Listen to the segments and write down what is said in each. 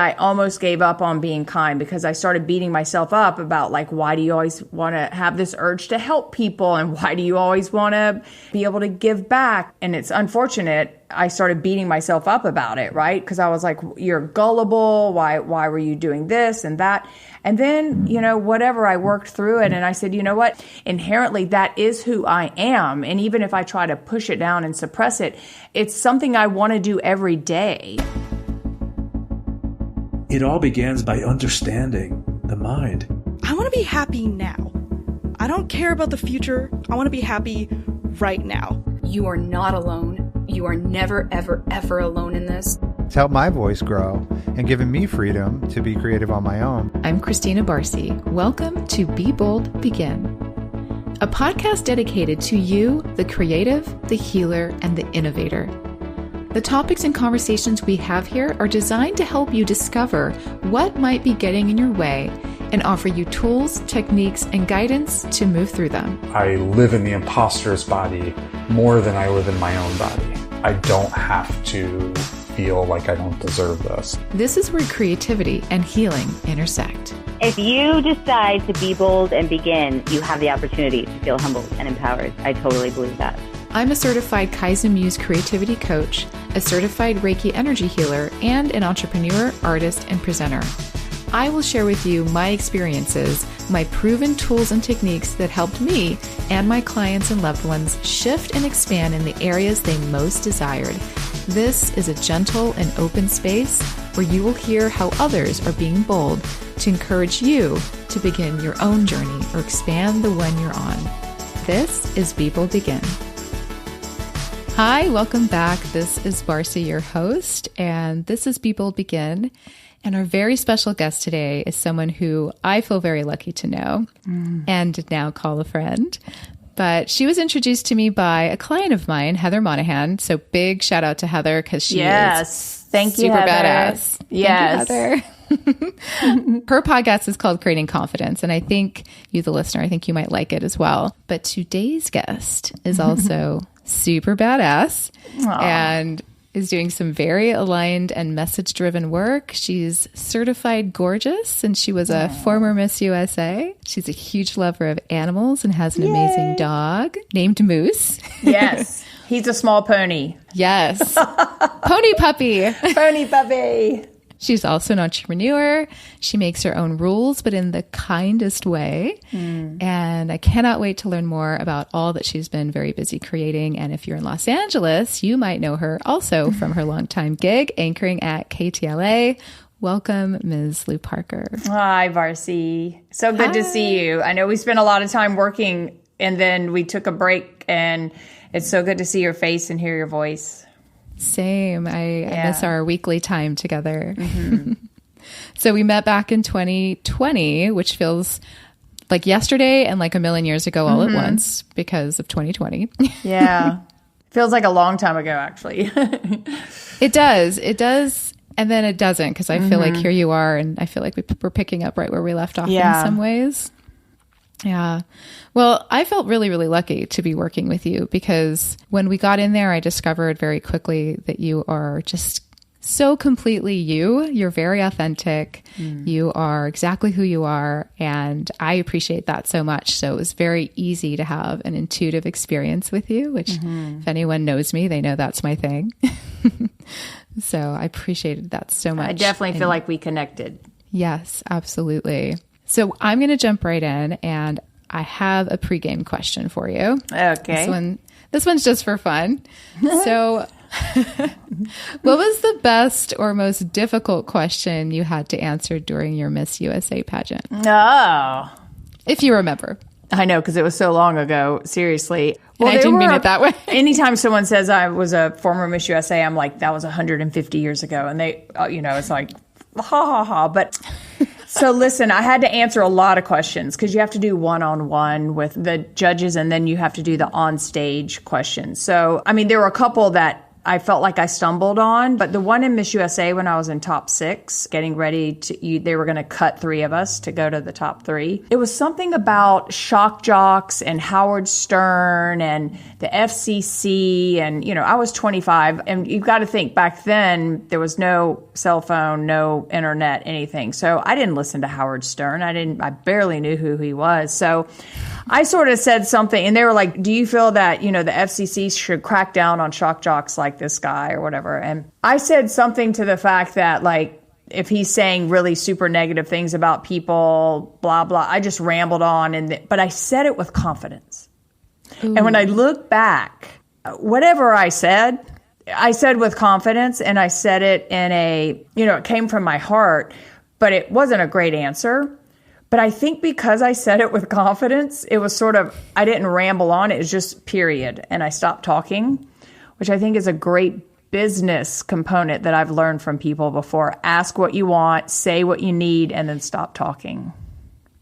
I almost gave up on being kind because I started beating myself up about like, why do you always want to have this urge to help people? And why do you always want to be able to give back? And it's unfortunate. I started beating myself up about it, right? Because I was like, you're gullible. Why were you doing this and that? And then, whatever, I worked through it and I said, you know what? Inherently, that is who I am. And even if I try to push it down and suppress it, it's something I want to do every day. It all begins by understanding the mind. I want to be happy now. I don't care about the future. I want to be happy right now. You are not alone. You are never, ever, ever alone in this. It's helped my voice grow and given me freedom to be creative on my own. I'm Christina Barcy. Welcome to Be Bold, Begin, a podcast dedicated to you, the creative, the healer, and the innovator. The topics and conversations we have here are designed to help you discover what might be getting in your way and offer you tools, techniques, and guidance to move through them. I live in the imposter's body more than I live in my own body. I don't have to feel like I don't deserve this. This is where creativity and healing intersect. If you decide to be bold and begin, you have the opportunity to feel humbled and empowered. I totally believe that. I'm a certified Kaizen Muse creativity coach, a certified Reiki energy healer, and an entrepreneur, artist, and presenter. I will share with you my experiences, my proven tools and techniques that helped me and my clients and loved ones shift and expand in the areas they most desired. This is a gentle and open space where you will hear how others are being bold to encourage you to begin your own journey or expand the one you're on. This is Be Bold Begin. Hi, welcome back. This is Barcy, your host, and this is Be Bold Begin. And our very special guest today is someone who I feel very lucky to know and now call a friend. But she was introduced to me by a client of mine, Heather Monahan. So big shout out to Heather because she is super badass. Yes. Thank you, Heather. Her podcast is called Creating Confidence. And I think you, the listener, I think you might like it as well. But today's guest is also super badass and is doing some very aligned and message-driven work. She's certified gorgeous, and she was a former Miss USA. She's a huge lover of animals and has an amazing dog named Moose. Yes. He's a small pony. Yes. Pony puppy. Pony puppy. She's also an entrepreneur. She makes her own rules, but in the kindest way. And I cannot wait to learn more about all that she's been very busy creating. And if you're in Los Angeles, you might know her also from her longtime gig anchoring at KTLA. Welcome, Ms. Lou Parker. Hi, Barcy. So good to see you. I know we spent a lot of time working and then we took a break, and it's so good to see your face and hear your voice. Same. I miss our weekly time together. So we met back in 2020, which feels like yesterday and like a million years ago all at once because of 2020. Yeah. Feels like a long time ago, actually. It does. It does. And then it doesn't, because I feel like here you are, and I feel like we're picking up right where we left off in some ways. Yeah. Well, I felt really, really lucky to be working with you because when we got in there, I discovered very quickly that you are just so completely you. You're very authentic. You are exactly who you are. And I appreciate that so much. So it was very easy to have an intuitive experience with you, which if anyone knows me, they know that's my thing. So I appreciated that so much. I definitely feel like we connected. Yes, absolutely. So I'm going to jump right in, and I have a pregame question for you. Okay. This one's just for fun. So what was the best or most difficult question you had to answer during your Miss USA pageant? Oh. If you remember. I know, because it was so long ago. Seriously. Well, I didn't mean it that way. Anytime someone says I was a former Miss USA, I'm like, that was 150 years ago. And they, it's like, ha, ha, ha. But so listen, I had to answer a lot of questions because you have to do one-on-one with the judges, and then you have to do the on-stage questions. So, I mean, there were a couple that I felt like I stumbled on. But the one in Miss USA when I was in top 6, getting ready they were going to cut 3 of us to go to the top 3. It was something about shock jocks and Howard Stern and the FCC. And, I was 25. And you've got to think back then there was no cell phone, no internet, anything. So I didn't listen to Howard Stern. I barely knew who he was. So I sort of said something, and they were like, do you feel that, the FCC should crack down on shock jocks like this guy or whatever? And I said something to the fact that, like, if he's saying really super negative things about people, blah, blah, I just rambled on. But I said it with confidence. Ooh. And when I look back, whatever I said with confidence, and I said it in it came from my heart, but it wasn't a great answer. But I think because I said it with confidence, it was sort of, I didn't ramble on. It was just period. And I stopped talking, which I think is a great business component that I've learned from people before. Ask what you want, say what you need, and then stop talking.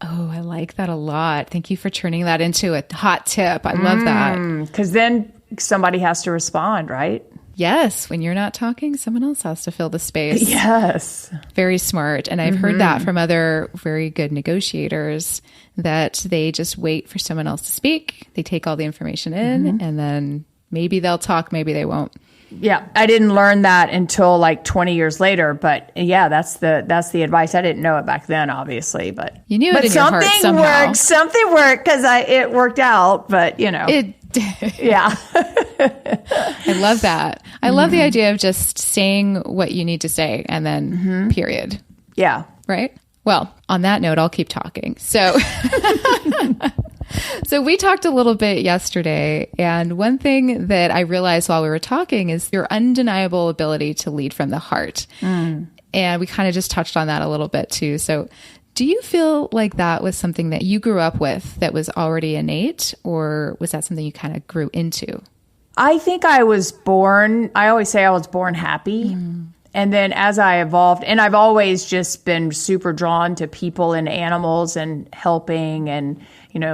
Oh, I like that a lot. Thank you for turning that into a hot tip. I love that. Because then somebody has to respond, right? Yes. When you're not talking, someone else has to fill the space. Yes. Very smart. And I've heard that from other very good negotiators, that they just wait for someone else to speak. They take all the information in, and then maybe they'll talk, maybe they won't. Yeah. I didn't learn that until like 20 years later. But yeah, that's the advice. I didn't know it back then, obviously. But you knew it in your heart somehow. Something worked because it worked out. But, It did. Yeah. I love that. I love the idea of just saying what you need to say and then period. Yeah. Right? Well, on that note, I'll keep talking. So we talked a little bit yesterday, and one thing that I realized while we were talking is your undeniable ability to lead from the heart. And we kind of just touched on that a little bit too. So do you feel like that was something that you grew up with that was already innate, or was that something you kind of grew into? I think I always say I was born happy. And then as I evolved, and I've always just been super drawn to people and animals and helping and,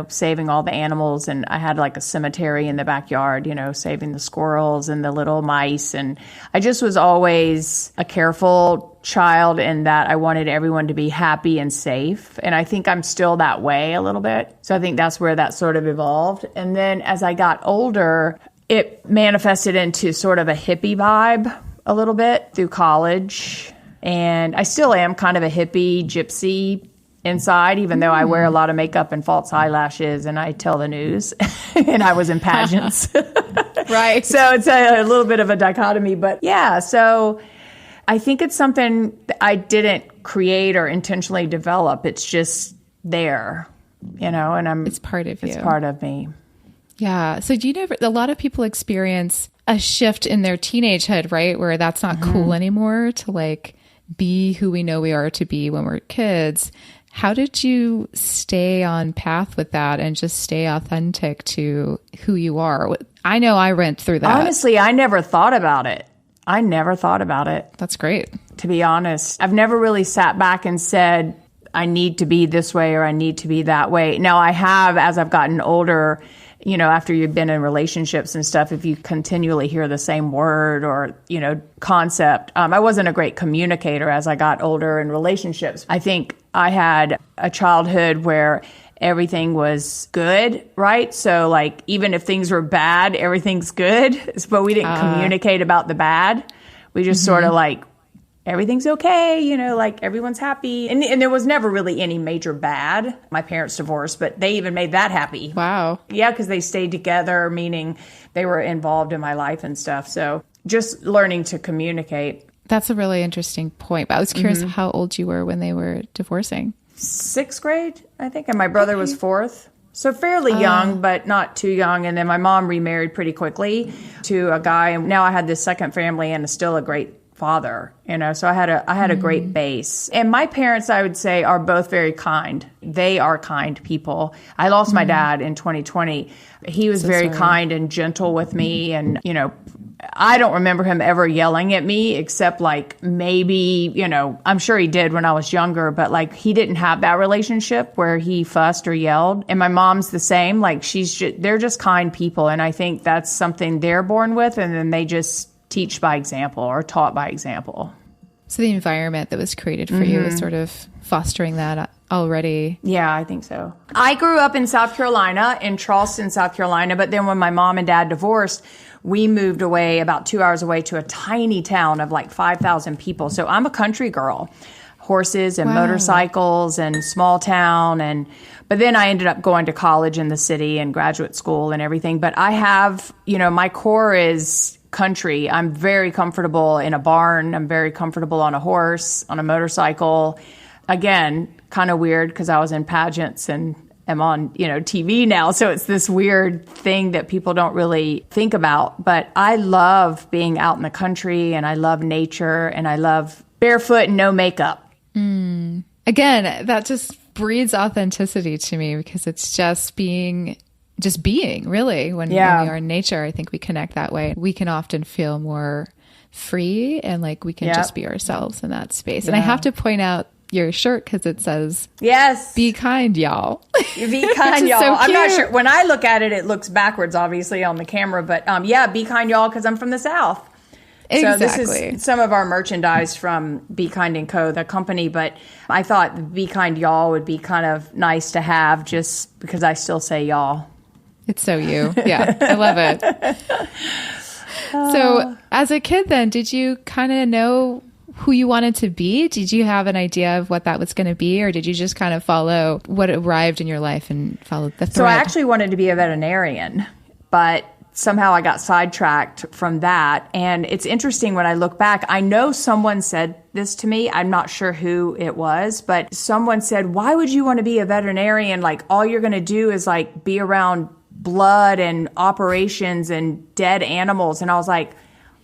saving all the animals. And I had like a cemetery in the backyard, saving the squirrels and the little mice. And I just was always a careful child in that I wanted everyone to be happy and safe. And I think I'm still that way a little bit. So I think that's where that sort of evolved. And then as I got older, it manifested into sort of a hippie vibe a little bit through college. And I still am kind of a hippie gypsy inside, even though I wear a lot of makeup and false eyelashes and I tell the news and I was in pageants. Right. So it's a little bit of a dichotomy, but yeah. So I think it's something that I didn't create or intentionally develop. It's just there, and it's part of you. It's part of me. Yeah. So a lot of people experience a shift in their teenagehood, right? Where that's not cool anymore to like be who we know we are to be when we're kids. How did you stay on path with that and just stay authentic to who you are? I know I went through that. Honestly, I never thought about it. That's great. To be honest, I've never really sat back and said, I need to be this way or I need to be that way. Now I have, as I've gotten older, after you've been in relationships and stuff, if you continually hear the same word or, concept, I wasn't a great communicator as I got older in relationships. I think I had a childhood where everything was good, right? So like, even if things were bad, everything's good, but we didn't communicate about the bad. We just sort of like, everything's okay, like everyone's happy. And there was never really any major bad. My parents divorced, but they even made that happy. Wow. Yeah, because they stayed together, meaning they were involved in my life and stuff. So just learning to communicate. That's a really interesting point. But I was curious how old you were when they were divorcing. 6th grade, I think. And my brother was 4th. So fairly young, but not too young. And then my mom remarried pretty quickly to a guy. And now I had this second family and still a great father, so I had a great base. And my parents, I would say, are both very kind. They are kind people. I lost my dad in 2020. He was very kind and gentle with me. And, I don't remember him ever yelling at me except like maybe, I'm sure he did when I was younger, but like he didn't have that relationship where he fussed or yelled. And my mom's the same. Like they're just kind people. And I think that's something they're born with. And then they just teach by example or taught by example. So the environment that was created for you is sort of fostering that already. Yeah, I think so. I grew up in South Carolina, in Charleston, South Carolina. But then when my mom and dad divorced, we moved away about 2 hours away to a tiny town of like 5,000 people. So I'm a country girl. Horses and motorcycles and small town. But then I ended up going to college in the city and graduate school and everything. But I have, my core is country. I'm very comfortable in a barn. I'm very comfortable on a horse, on a motorcycle. Again, kind of weird because I was in pageants and am on, TV now. So it's this weird thing that people don't really think about. But I love being out in the country, and I love nature, and I love barefoot and no makeup. Again, that just breeds authenticity to me because it's just being really. When we are in nature, I think we connect that way. We can often feel more free and like we can just be ourselves in that space. Yeah. And I have to point out your shirt because it says, "Yes, be kind, y'all." Be kind, y'all. So I'm not sure. When I look at it, it looks backwards, obviously, on the camera. But be kind, y'all, because I'm from the South. Exactly. So this is some of our merchandise from Be Kind & Co., the company. But I thought Be Kind, y'all would be kind of nice to have just because I still say y'all. It's so you. Yeah, I love it. So as a kid then, did you kind of know who you wanted to be? Did you have an idea of what that was going to be? Or did you just kind of follow what arrived in your life and followed the thread? So I actually wanted to be a veterinarian, but somehow I got sidetracked from that. And it's interesting when I look back, I know someone said this to me. I'm not sure who it was, but someone said, why would you want to be a veterinarian? Like all you're going to do is like be around blood and operations and dead animals. And I was like,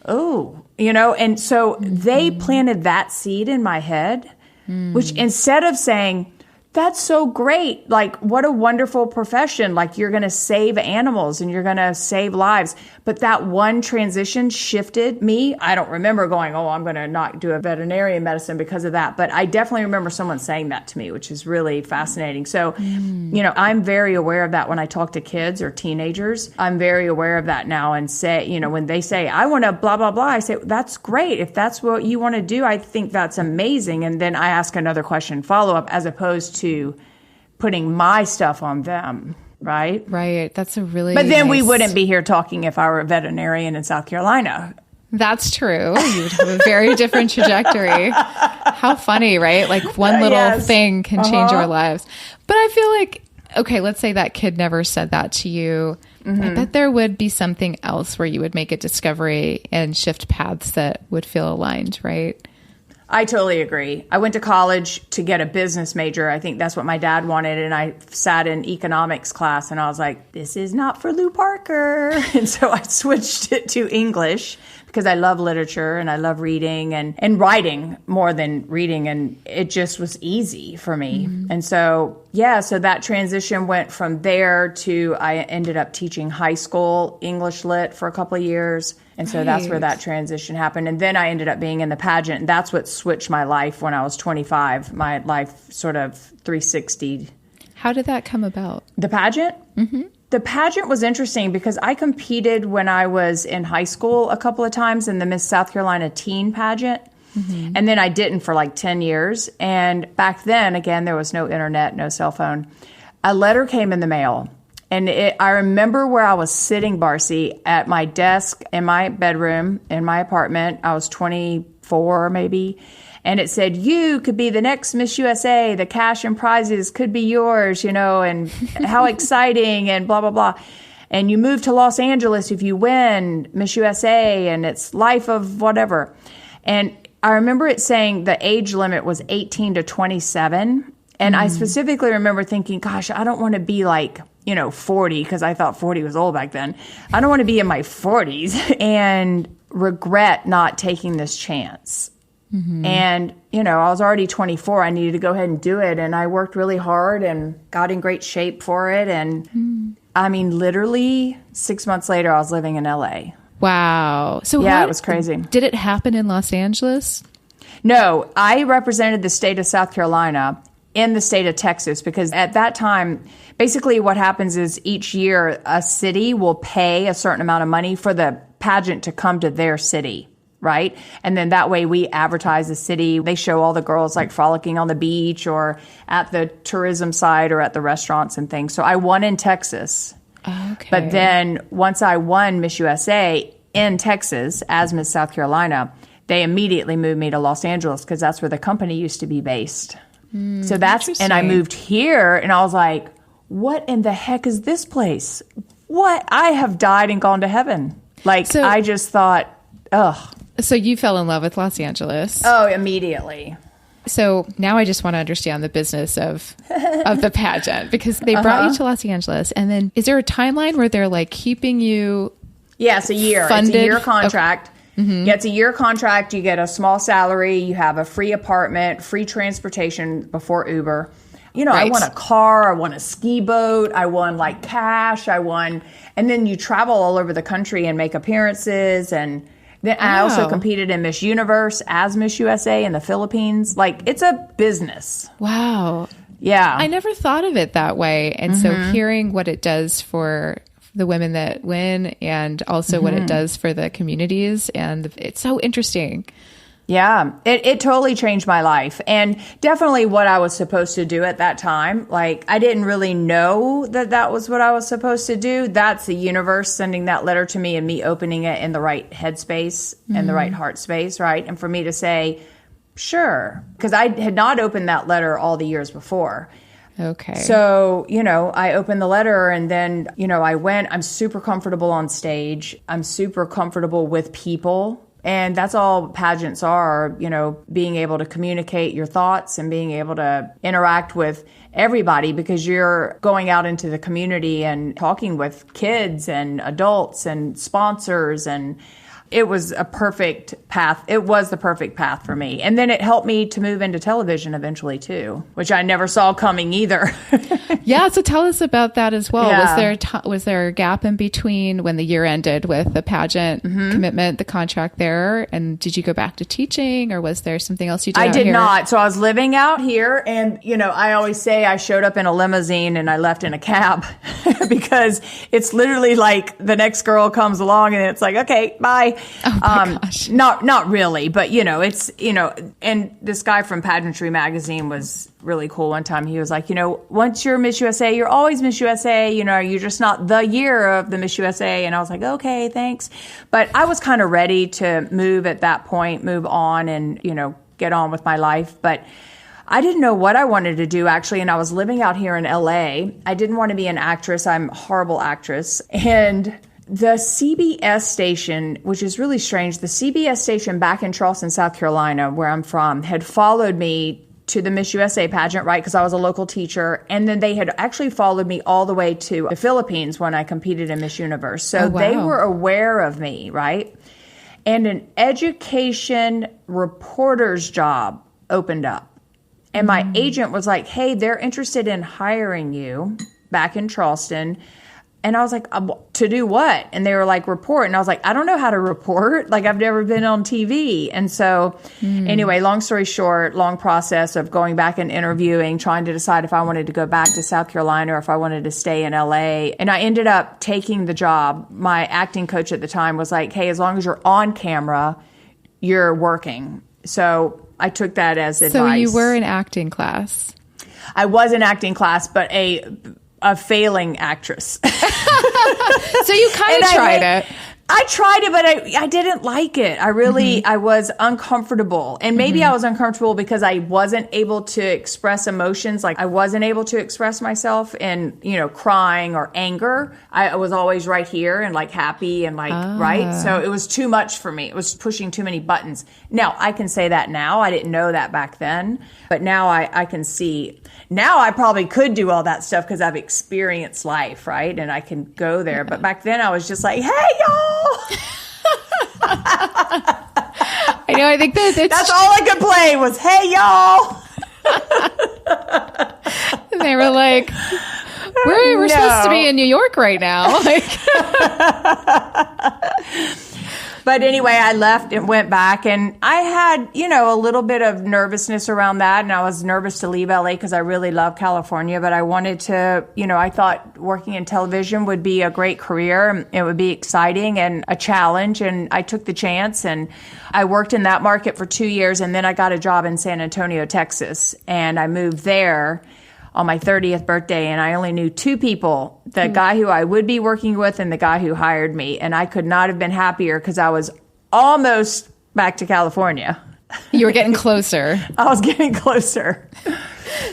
oh, and so they planted that seed in my head, which instead of saying, that's so great. Like, what a wonderful profession. Like, you're going to save animals and you're going to save lives. But that one transition shifted me. I don't remember going, I'm going to not do a veterinarian medicine because of that. But I definitely remember someone saying that to me, which is really fascinating. So, I'm very aware of that when I talk to kids or teenagers. I'm very aware of that now and say, when they say, I want to blah, blah, blah, I say, that's great. If that's what you want to do, I think that's amazing. And then I ask another question, follow up, as opposed to putting my stuff on them, right? Right. That's a really But then we wouldn't be here talking if I were a veterinarian in South Carolina. That's true. You would have a very different trajectory. How funny, right? Like one little thing can change our lives. But I feel like, okay, let's say that kid never said that to you. I bet there would be something else where you would make a discovery and shift paths that would feel aligned, right? I totally agree. I went to college to get a business major. I think that's what my dad wanted. And I sat in economics class and I was like, this is not for Lou Parker. And so I switched it to English because I love literature and I love reading and writing more than reading. And it just was easy for me. And so, so that transition went from there to I ended up teaching high school English lit for a couple of years. And so that's where that transition happened. And then I ended up being in the pageant. And that's what switched my life when I was 25. My life sort of 360. How did that come about? The pageant? The pageant was interesting because I competed when I was in high school a couple of times in the Miss South Carolina teen pageant. And then I didn't for like 10 years. And back then, again, there was no internet, no cell phone. A letter came in the mail. And I remember where I was sitting, Barcy, at my desk in my bedroom in my apartment. I was 24 maybe. And it said, you could be the next Miss USA. The cash and prizes could be yours, and how exciting and blah, blah, blah. And you move to Los Angeles if you win Miss USA and it's life of whatever. And I remember it saying the age limit was 18 to 27. And I specifically remember thinking, gosh, I don't want to be like, 40, because I thought 40 was old back then. I don't want to be in my 40s and regret not taking this chance. And, I was already 24. I needed to go ahead and do it. And I worked really hard and got in great shape for it. And I mean, literally 6 months later, I was living in LA. Wow. So yeah, it was crazy. Did it happen in Los Angeles? No, I represented the state of South Carolina in the state of Texas, because at that time, basically what happens is each year a city will pay a certain amount of money for the pageant to come to their city. Right. And then that way we advertise the city. They show all the girls like frolicking on the beach or at the tourism site or at the restaurants and things. So I won in Texas. Okay. But then once I won Miss USA in Texas as Miss South Carolina, they immediately moved me to Los Angeles because that's where the company used to be based. So and I moved here and I was like, what in the heck is this place? What? I have died and gone to heaven. Like, I just thought, ugh. So you fell in love with Los Angeles. Oh, immediately. So now I just want to understand the business of the pageant, because they brought you to Los Angeles. And then is there a timeline where they're like keeping you? Yeah, it's a year. Funded? It's a year contract. Okay. Yeah, it's a year contract. You get a small salary. You have a free apartment, free transportation before Uber. You know, I won a car. I won a ski boat. I won like cash. And then you travel all over the country and make appearances. And then I also competed in Miss Universe as Miss USA in the Philippines. Like, it's a business. Wow. Yeah. I never thought of it that way. And so hearing what it does for the women that win and also what it does for the communities, and it's so interesting. Yeah, it totally changed my life, and definitely what I was supposed to do at that time. Like, I didn't really know that was what I was supposed to do. That's the universe sending that letter to me and me opening it in the right headspace and the right heart space, right? And for me to say, sure, because I had not opened that letter all the years before. Okay. So, you know, I opened the letter and then, you know, I went. I'm super comfortable on stage. I'm super comfortable with people. And that's all pageants are, you know, being able to communicate your thoughts and being able to interact with everybody, because you're going out into the community and talking with kids and adults and sponsors, and it was a perfect path. It was the perfect path for me. And then it helped me to move into television eventually too, which I never saw coming either. Yeah. So tell us about that as well. Yeah. Was there a gap in between when the year ended with the pageant commitment, the contract there? And did you go back to teaching, or was there something else you did? I did here? not. So I was living out here, and, you know, I always say I showed up in a limousine and I left in a cab because it's literally like the next girl comes along and it's like, okay, bye. Oh my gosh. Not really, but you know, it's, you know, and this guy from Pageantry Magazine was really cool. One time he was like, you know, once you're Miss USA, you're always Miss USA, you know, you're just not the year of the Miss USA. And I was like, okay, thanks. But I was kind of ready to move at that point, move on and, you know, get on with my life. But I didn't know what I wanted to do, actually. And I was living out here in LA. I didn't want to be an actress. I'm a horrible actress. And the CBS station, which is really strange, the CBS station back in Charleston, South Carolina, where I'm from, had followed me to the Miss USA pageant, right? Because I was a local teacher. And then they had actually followed me all the way to the Philippines when I competed in Miss Universe. So they were aware of me, right? And an education reporter's job opened up. And my agent was like, hey, they're interested in hiring you back in Charleston. And I was like, to do what? And they were like, report. And I was like, I don't know how to report. Like, I've never been on TV. And so anyway, long story short, long process of going back and interviewing, trying to decide if I wanted to go back to South Carolina or if I wanted to stay in LA. And I ended up taking the job. My acting coach at the time was like, hey, as long as you're on camera, you're working. So I took that as advice. So you were in acting class. I was in acting class, but a failing actress. So you kind of tried it. I tried it, but I didn't like it. I really, I was uncomfortable. And maybe I was uncomfortable because I wasn't able to express emotions. Like, I wasn't able to express myself in, you know, crying or anger. I was always right here and like happy and like, right? So it was too much for me. It was pushing too many buttons. Now, I can say that now. I didn't know that back then. But now I can see. Now I probably could do all that stuff because I've experienced life, right? And I can go there. But back then I was just like, hey, y'all. I know. I think that's all I could play was, hey, y'all. And they were like, we're supposed to be in New York right now. Like, But anyway, I left and went back, and I had, a little bit of nervousness around that. And I was nervous to leave LA because I really love California, but I wanted to, I thought working in television would be a great career. It would be exciting and a challenge. And I took the chance, and I worked in that market for 2 years. And then I got a job in San Antonio, Texas, and I moved there on my 30th birthday, and I only knew 2 people, the guy who I would be working with and the guy who hired me. And I could not have been happier because I was almost back to California. You were getting closer. I was getting closer.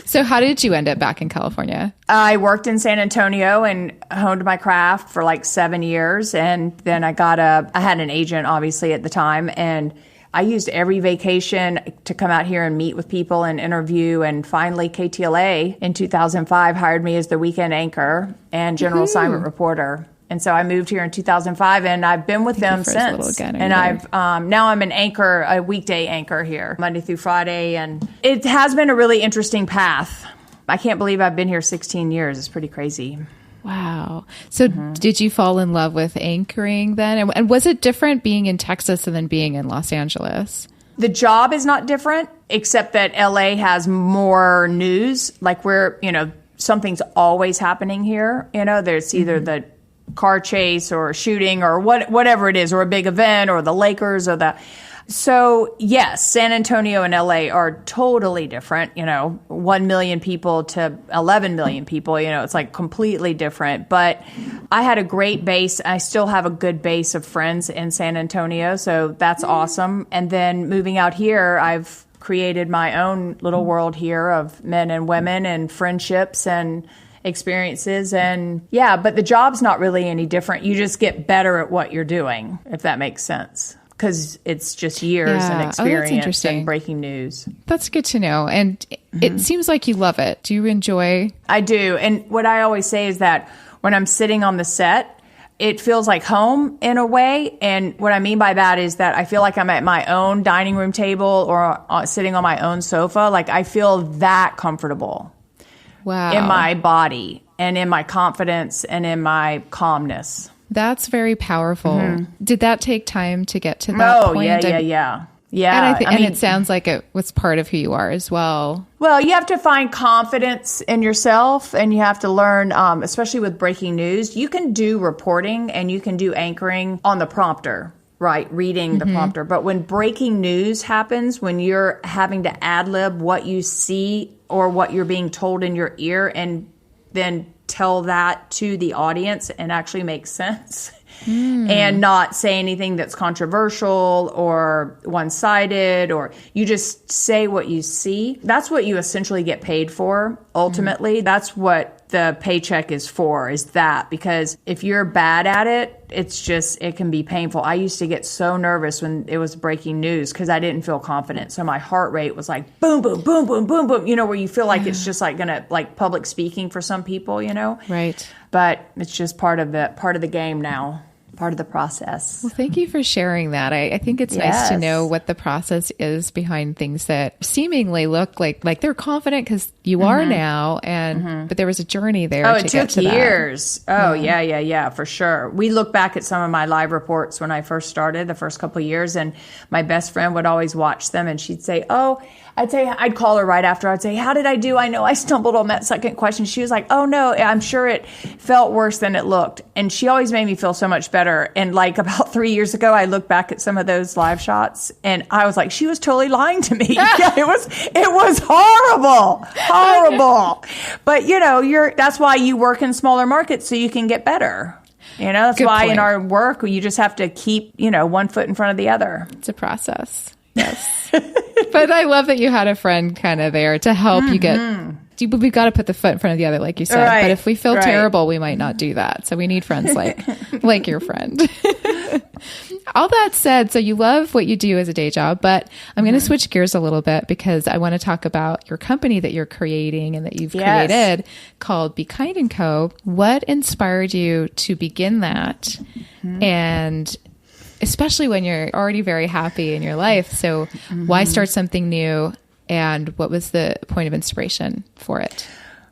So how did you end up back in California? I worked in San Antonio and honed my craft for like 7 years. And then I had an agent, obviously, at the time. And I used every vacation to come out here and meet with people and interview. And finally, KTLA in 2005 hired me as the weekend anchor and general assignment reporter. And so I moved here in 2005, and I've been with them since. And now I'm an anchor, a weekday anchor here, Monday through Friday. And it has been a really interesting path. I can't believe I've been here 16 years. It's pretty crazy. Wow. So did you fall in love with anchoring then? And was it different being in Texas and then being in Los Angeles? The job is not different, except that LA has more news. Like something's always happening here. There's either the car chase or shooting or whatever it is, or a big event or the Lakers or So yes, San Antonio and LA are totally different, 1 million people to 11 million people, it's like completely different. But I had a great base. I still have a good base of friends in San Antonio. So that's awesome. And then moving out here, I've created my own little world here of men and women and friendships and experiences. And but the job's not really any different. You just get better at what you're doing, if that makes sense. Because it's just years and experience and breaking news. That's good to know. And it seems like you love it. Do you enjoy? I do. And what I always say is that when I'm sitting on the set, it feels like home in a way. And what I mean by that is that I feel like I'm at my own dining room table or sitting on my own sofa. Like I feel that comfortable. Wow. In my body and in my confidence and in my calmness. That's very powerful. Did that take time to get to that point? Yeah. And it sounds like it was part of who you are as well. Well, you have to find confidence in yourself, and you have to learn, especially with breaking news, you can do reporting and you can do anchoring on the prompter, right? Reading the prompter. But when breaking news happens, when you're having to ad-lib what you see or what you're being told in your ear and then tell that to the audience and actually make sense and not say anything that's controversial or one-sided, or you just say what you see. That's what you essentially get paid for. Ultimately, that's what the paycheck is for, is that, because if you're bad at it, it can be painful. I used to get so nervous when it was breaking news because I didn't feel confident. So my heart rate was like boom, boom, boom, boom, boom, boom, where you feel like it's just like gonna, like public speaking for some people, Right. But it's just part of the game now. Part of the process. Well, thank you for sharing that. I think it's nice to know what the process is behind things that seemingly look like they're confident because you are now, but there was a journey there. Oh, it took years. Oh, yeah, for sure. We look back at some of my live reports when I first started, the first couple of years, and my best friend would always watch them, and she'd say, I'd call her right after. I'd say, how did I do? I know I stumbled on that second question. She was like, oh no, I'm sure it felt worse than it looked. And she always made me feel so much better. And like about 3 years ago, I looked back at some of those live shots and I was like, she was totally lying to me. It was horrible. But that's why you work in smaller markets so you can get better. That's Good why point. in our work, you just have to keep, one foot in front of the other. It's a process. Yes. But I love that you had a friend kind of there to help you get. We've got to put the foot in front of the other, like you said. Right. But if we feel terrible, we might not do that. So we need friends like your friend. All that said, so you love what you do as a day job, but I'm going to switch gears a little bit because I want to talk about your company that you're creating and that you've created called Be Kind & Co. What inspired you to begin that? And especially when you're already very happy in your life. So why start something new? And what was the point of inspiration for it?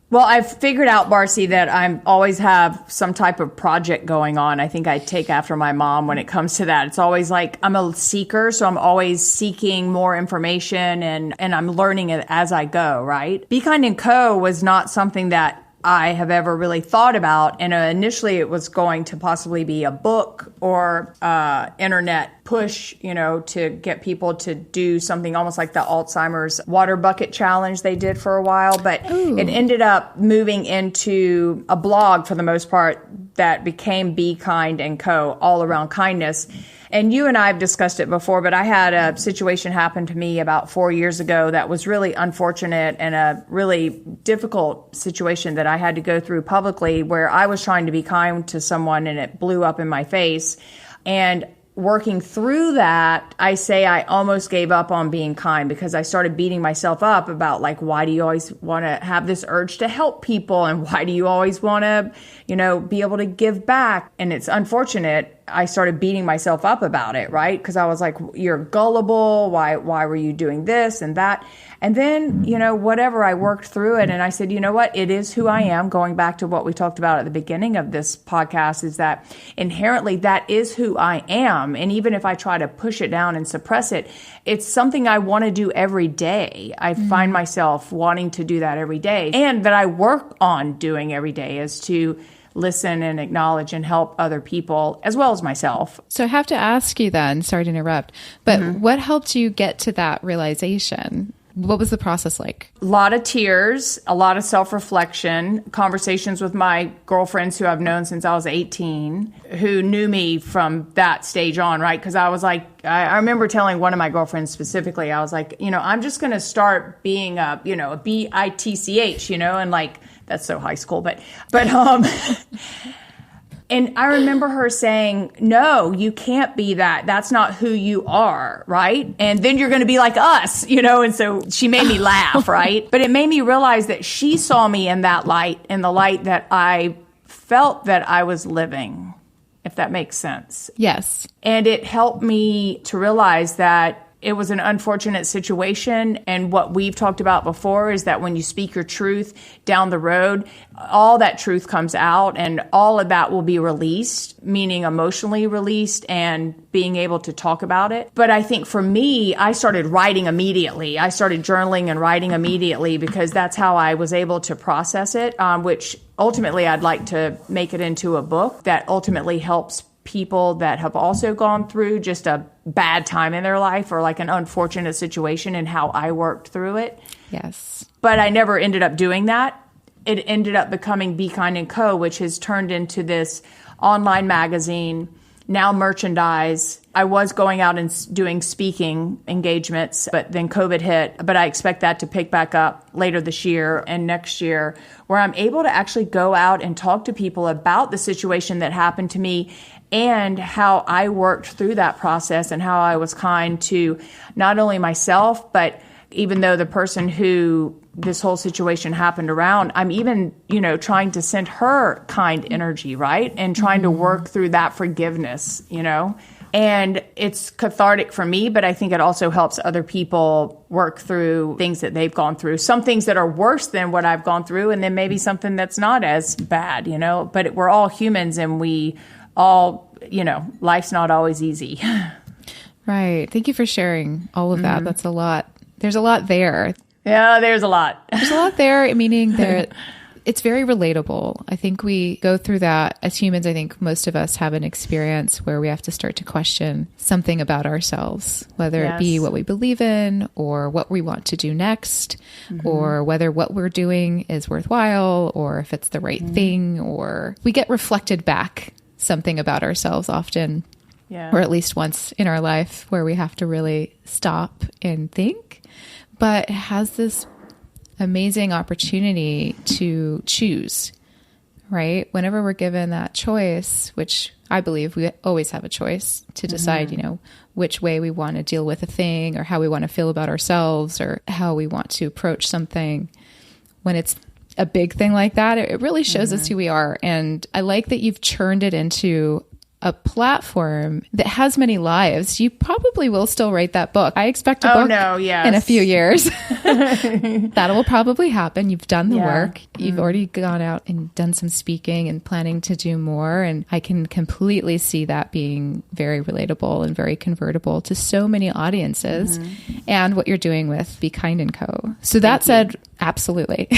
Well, I've figured out, Marcy, that I always have some type of project going on. I think I take after my mom when it comes to that. It's always like I'm a seeker, so I'm always seeking more information and I'm learning it as I go, right? Be Kind & Co. was not something that I have ever really thought about. And initially it was going to possibly be a book or internet push, to get people to do something almost like the Alzheimer's water bucket challenge they did for a while. But It ended up moving into a blog for the most part that became Be Kind & Co., all around kindness. And you and I have discussed it before, but I had a situation happen to me about 4 years ago that was really unfortunate and a really difficult situation that I had to go through publicly, where I was trying to be kind to someone and it blew up in my face. And working through that, I say I almost gave up on being kind because I started beating myself up about like, why do you always want to have this urge to help people? And why do you always want to, be able to give back? And it's unfortunate. I started beating myself up about it, right? Because I was like, you're gullible. Why were you doing this and that? And then, whatever, I worked through it and I said, you know what? It is who I am. Going back to what we talked about at the beginning of this podcast is that inherently that is who I am. And even if I try to push it down and suppress it, it's something I want to do every day. I find myself wanting to do that every day, and that I work on doing every day is to listen and acknowledge and help other people as well as myself. So I have to ask you then, sorry to interrupt, but what helped you get to that realization? What was the process like? A lot of tears, a lot of self-reflection, conversations with my girlfriends who I've known since I was 18, who knew me from that stage on, right? Because I was like, I remember telling one of my girlfriends specifically, I was like, I'm just going to start being a BITCH, and like, that's so high school, but and I remember her saying, no, you can't be that. That's not who you are, right? And then you're going to be like us, and so she made me laugh, right? But it made me realize that she saw me in that light, in the light that I felt that I was living, if that makes sense. Yes. And it helped me to realize that it was an unfortunate situation. And what we've talked about before is that when you speak your truth down the road, all that truth comes out and all of that will be released, meaning emotionally released and being able to talk about it. But I think for me, I started writing immediately. I started journaling and writing immediately because that's how I was able to process it, which ultimately I'd like to make it into a book that ultimately helps people that have also gone through just a bad time in their life or like an unfortunate situation and how I worked through it. Yes. But I never ended up doing that. It ended up becoming Be Kind & Co., which has turned into this online magazine, now merchandise. I was going out and doing speaking engagements, but then COVID hit. But I expect that to pick back up later this year and next year, where I'm able to actually go out and talk to people about the situation that happened to me and how I worked through that process and how I was kind to not only myself, but even though the person who this whole situation happened around, I'm even, trying to send her kind energy, right? And trying to work through that forgiveness, And it's cathartic for me, but I think it also helps other people work through things that they've gone through. Some things that are worse than what I've gone through, and then maybe something that's not as bad, But we're all humans and we all, life's not always easy. Right. Thank you for sharing all of that. That's a lot. There's a lot there. Yeah, there's a lot. There's a lot there, meaning that it's very relatable. I think we go through that as humans. I think most of us have an experience where we have to start to question something about ourselves, whether it be what we believe in or what we want to do next, or whether what we're doing is worthwhile or if it's the right thing, or we get reflected back something about ourselves often, or at least once in our life where we have to really stop and think. But it has this amazing opportunity to choose, right? Whenever we're given that choice, which I believe we always have a choice to decide, which way we want to deal with a thing or how we want to feel about ourselves or how we want to approach something. When it's a big thing like that, it really shows us who we are. And I like that you've churned it into a platform that has many lives, you probably will still write that book. I expect a book in a few years. That will probably happen. You've done the work. You've already gone out and done some speaking and planning to do more. And I can completely see that being very relatable and very convertible to so many audiences and what you're doing with Be Kind & Co. So that said, absolutely.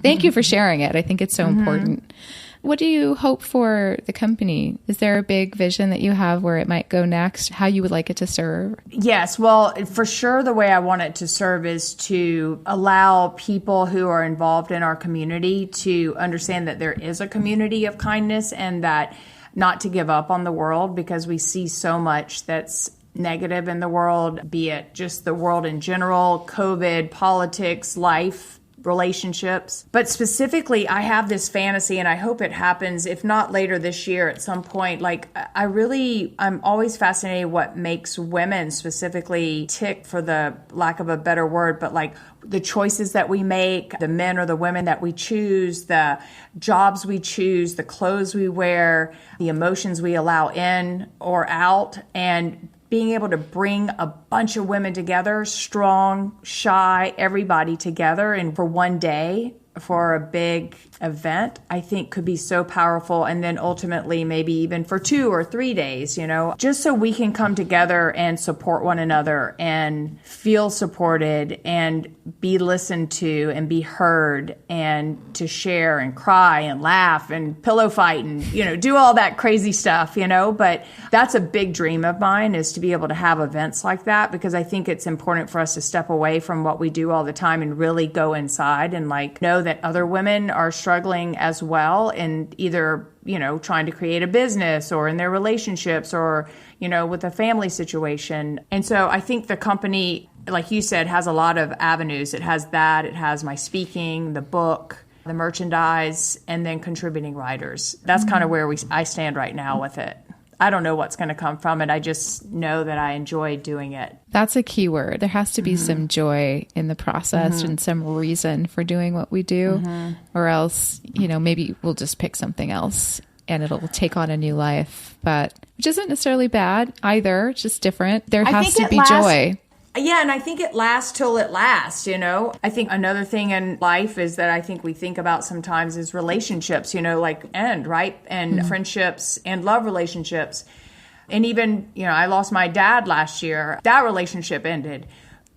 Thank you for sharing it. I think it's so important. What do you hope for the company? Is there a big vision that you have where it might go next? How you would like it to serve? Yes. Well, for sure, the way I want it to serve is to allow people who are involved in our community to understand that there is a community of kindness and that not to give up on the world, because we see so much that's negative in the world, be it just the world in general, COVID, politics, life, relationships. But specifically, I have this fantasy, and I hope it happens, if not later this year, at some point. Like, I'm always fascinated what makes women specifically tick, for the lack of a better word, but like the choices that we make, the men or the women that we choose, the jobs we choose, the clothes we wear, the emotions we allow in or out, and being able to bring a bunch of women together, strong, shy, everybody together, and for one day for a big event, I think could be so powerful. And then ultimately, maybe even for 2 or 3 days, just so we can come together and support one another and feel supported and be listened to and be heard and to share and cry and laugh and pillow fight and, do all that crazy stuff, but that's a big dream of mine, is to be able to have events like that, because I think it's important for us to step away from what we do all the time and really go inside and know that other women are struggling as well, and either, trying to create a business or in their relationships or, with a family situation. And so I think the company, like you said, has a lot of avenues. It has that. It has my speaking, the book, the merchandise, and then contributing writers. That's kind of where I stand right now with it. I don't know what's going to come from it. I just know that I enjoy doing it. That's a key word. There has to be some joy in the process and some reason for doing what we do, or else, maybe we'll just pick something else and it'll take on a new life, which isn't necessarily bad either, just different. There has to be joy. Yeah, and I think it lasts till it lasts, I think another thing in life is that I think we think about sometimes is relationships, end, right? And friendships and love relationships. And even, I lost my dad last year. That relationship ended.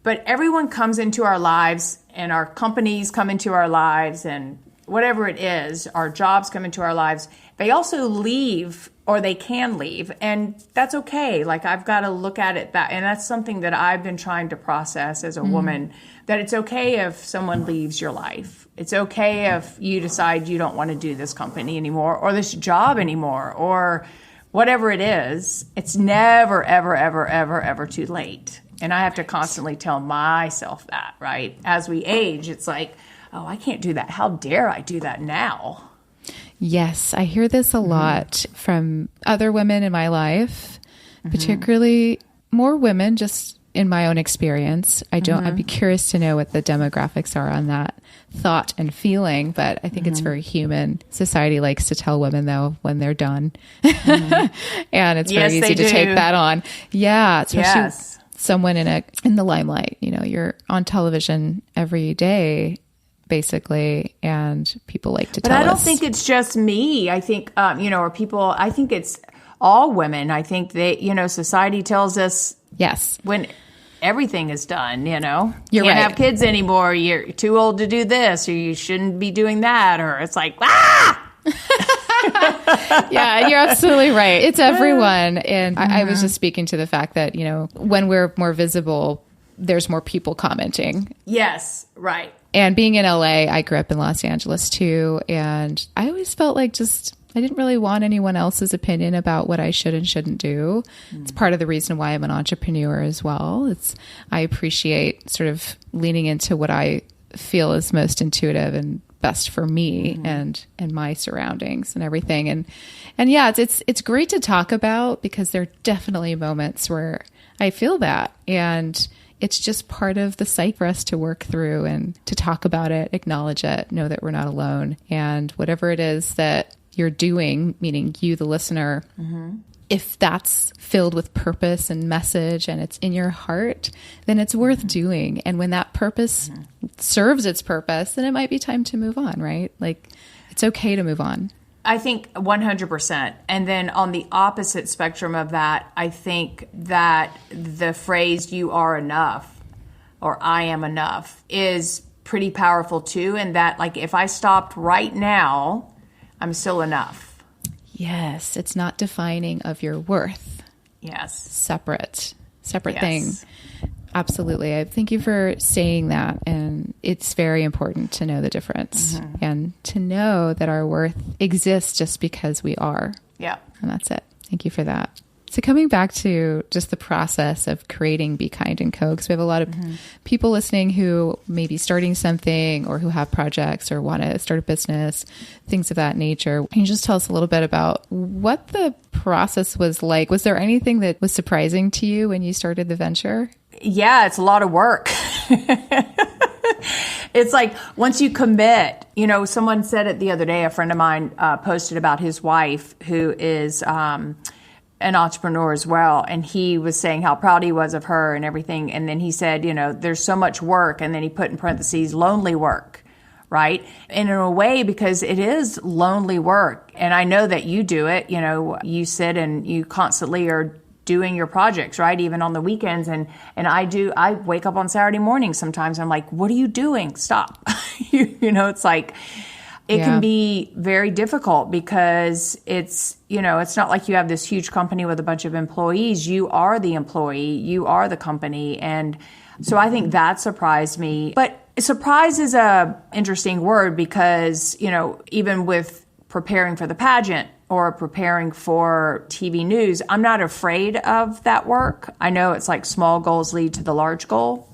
But everyone comes into our lives, and our companies come into our lives, and whatever it is, our jobs come into our lives. They also leave, or they can leave, and that's okay. I've got to look at it and that's something that I've been trying to process as a woman, that it's okay if someone leaves your life. It's okay if you decide you don't want to do this company anymore, or this job anymore, or whatever it is. It's never, ever, ever, ever, ever too late. And I have to constantly tell myself that, right? As we age, it's like, oh, I can't do that. How dare I do that now? Yes, I hear this a lot from other women in my life, particularly more women, just in my own experience. I'd be curious to know what the demographics are on that thought and feeling, but I think it's very human. Society likes to tell women, though, when they're done. And it's very easy to take that on. Yeah, especially someone in the limelight. You're on television every day, basically, and people like to tell us. But I don't think it's just me. I think, or people, I think it's all women. I think they, society tells us when everything is done, you can't have kids anymore. You're too old to do this, or you shouldn't be doing that. Or it's like, Yeah, you're absolutely right. It's everyone. And I was just speaking to the fact that, when we're more visible, there's more people commenting. Yes, right. And being in LA, I grew up in Los Angeles too. And I always felt like I didn't really want anyone else's opinion about what I should and shouldn't do. It's part of the reason why I'm an entrepreneur as well. I appreciate sort of leaning into what I feel is most intuitive and best for me and my surroundings and everything. And yeah, it's great to talk about, because there are definitely moments where I feel that. And it's just part of the site for us to work through and to talk about it, acknowledge it, know that we're not alone. And whatever it is that, you're doing, meaning you, the listener, if that's filled with purpose and message and it's in your heart, then it's worth doing. And when that purpose serves its purpose, then it might be time to move on, right? Like, it's okay to move on. I think 100%. And then on the opposite spectrum of that, I think that the phrase "you are enough" or "I am enough" is pretty powerful too. And that, like, if I stopped right now, I'm still enough. Yes, it's not defining of your worth. Yes. Separate Yes. thing. Absolutely. I thank you for saying that. And it's very important to know the difference and to know that our worth exists just because we are. Yeah. And that's it. Thank you for that. So coming back to just the process of creating Be Kind & Co., because we have a lot of people listening who may be starting something or who have projects or want to start a business, things of that nature. Can you just tell us a little bit about what the process was like? Was there anything that was surprising to you when you started the venture? Yeah, it's a lot of work. It's like once you commit, someone said it the other day, a friend of mine posted about his wife who is an entrepreneur as well. And he was saying how proud he was of her and everything. And then he said, there's so much work. And then he put in parentheses, lonely work, right? And in a way, because it is lonely work. And I know that you do it, you sit and you constantly are doing your projects, right? Even on the weekends. And I wake up on Saturday morning sometimes. I'm like, what are you doing? Stop. It's like, it can be very difficult because it's not like you have this huge company with a bunch of employees. You are the employee, you are the company. And so I think that surprised me. But surprise is a interesting word because, even with preparing for the pageant or preparing for TV news, I'm not afraid of that work. I know it's like small goals lead to the large goal.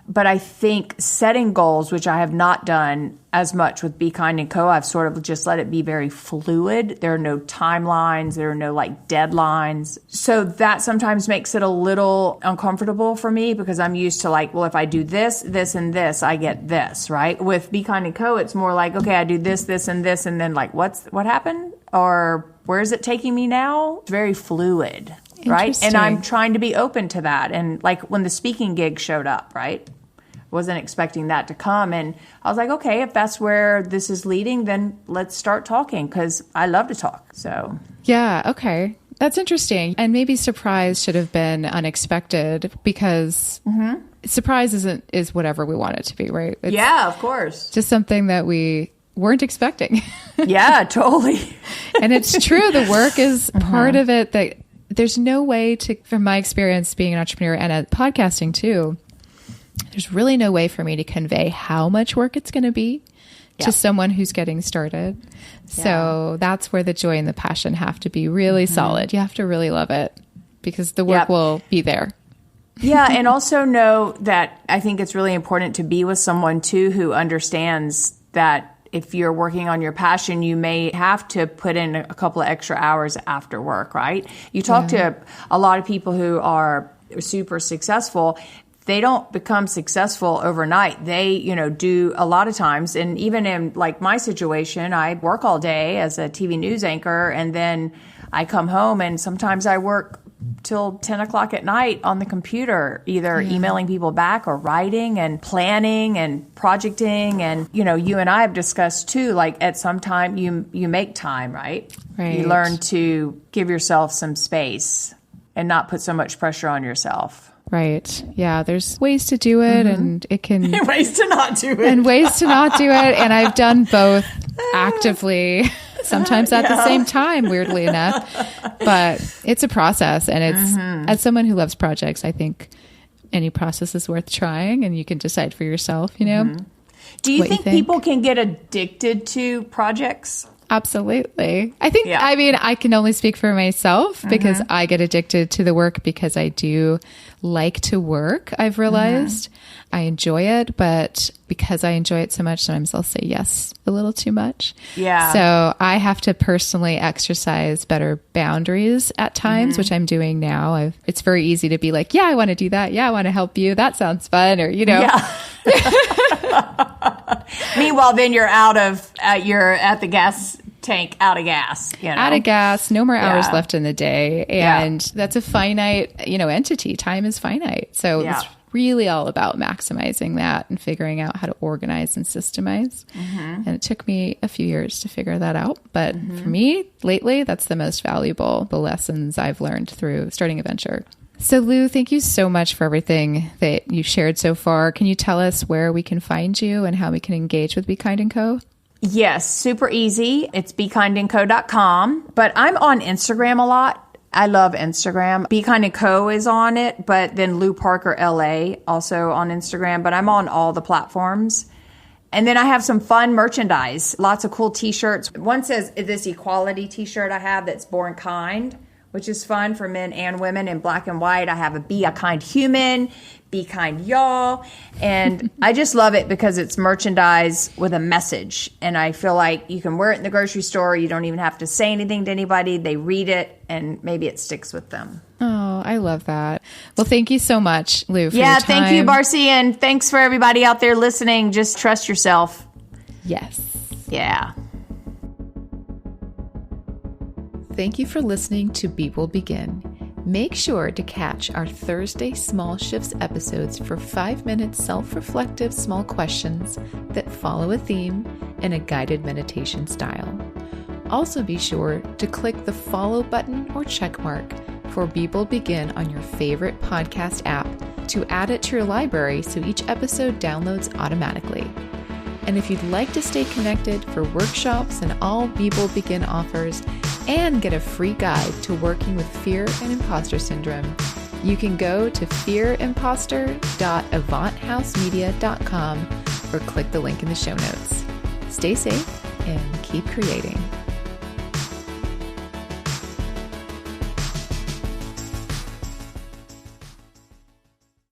But I think setting goals, which I have not done as much with Be Kind & Co., I've sort of just let it be very fluid. There are no timelines. There are no deadlines. So that sometimes makes it a little uncomfortable for me because I'm used to if I do this, this, and this, I get this, right? With Be Kind & Co., it's more like, okay, I do this, this, and this, and then what happened? Or where is it taking me now? It's very fluid, right? And I'm trying to be open to that. And when the speaking gig showed up, right? Wasn't expecting that to come. And I was like, okay, if that's where this is leading, then let's start talking because I love to talk. So, yeah, okay. That's interesting. And maybe surprise should have been unexpected because surprise is whatever we want it to be, right? It's of course. Just something that we weren't expecting. Yeah, totally. And it's true. The work is part of it. That there's no way to, from my experience being an entrepreneur and at podcasting too, there's really no way for me to convey how much work it's going to be to someone who's getting started. So that's where the joy and the passion have to be really solid. You have to really love it because the work will be there. Yeah. And also know that I think it's really important to be with someone too who understands that if you're working on your passion, you may have to put in a couple of extra hours after work, right? You talk to a lot of people who are super successful. They don't become successful overnight. They, do a lot of times. And even in my situation, I work all day as a TV news anchor and then I come home and sometimes I work till 10 o'clock at night on the computer, either emailing people back or writing and planning and projecting. And, you and I have discussed too, at some time you make time, right? You learn to give yourself some space and not put so much pressure on yourself. Right. Yeah. There's ways to do it and it can ways to not do it and ways to not do it. And I've done both actively, sometimes at the same time, weirdly enough, but it's a process. And it's, as someone who loves projects, I think any process is worth trying and you can decide for yourself, Do you think people can get addicted to projects? Absolutely. I think, I can only speak for myself because I get addicted to the work because I do like to work. I've realized I enjoy it, but because I enjoy it so much, sometimes I'll say yes a little too much. Yeah. So I have to personally exercise better boundaries at times, which I'm doing now. It's very easy to be like, yeah, I want to do that. Yeah, I want to help you. That sounds fun. Or, Yeah. Meanwhile, then you're at the gas tank out of gas. Out of gas, no more hours left in the day. And that's a finite, entity. Time is finite. So it's really all about maximizing that and figuring out how to organize and systemize. And it took me a few years to figure that out. But for me, lately, that's the most valuable, the lessons I've learned through starting a venture. So Lou, thank you so much for everything that you shared so far. Can you tell us where we can find you and how we can engage with Be Kind & Co.? Yes, super easy. It's bekindandco.com. But I'm on Instagram a lot. I love Instagram. Be Kind & Co. is on it, but then Lou Parker LA also on Instagram. But I'm on all the platforms. And then I have some fun merchandise, lots of cool t-shirts. One says this equality t-shirt I have that's Born Kind, which is fun for men and women in black and white. I have a Be a Kind Human, Be Kind Y'all. And I just love it because it's merchandise with a message. And I feel like you can wear it in the grocery store. You don't even have to say anything to anybody. They read it and maybe it sticks with them. Oh, I love that. Well, thank you so much, Lou, for your time. Thank you, Barcy. And thanks for everybody out there listening. Just trust yourself. Yes. Yeah. Thank you for listening to Be Will Begin. Make sure to catch our Thursday Small Shifts episodes for 5-minute self-reflective small questions that follow a theme in a guided meditation style. Also be sure to click the follow button or check mark for Be Will Begin on your favorite podcast app to add it to your library so each episode downloads automatically. And if you'd like to stay connected for workshops and all Be Will Begin offers, and get a free guide to working with fear and imposter syndrome, you can go to fearimposter.avanthousemedia.com or click the link in the show notes. Stay safe and keep creating.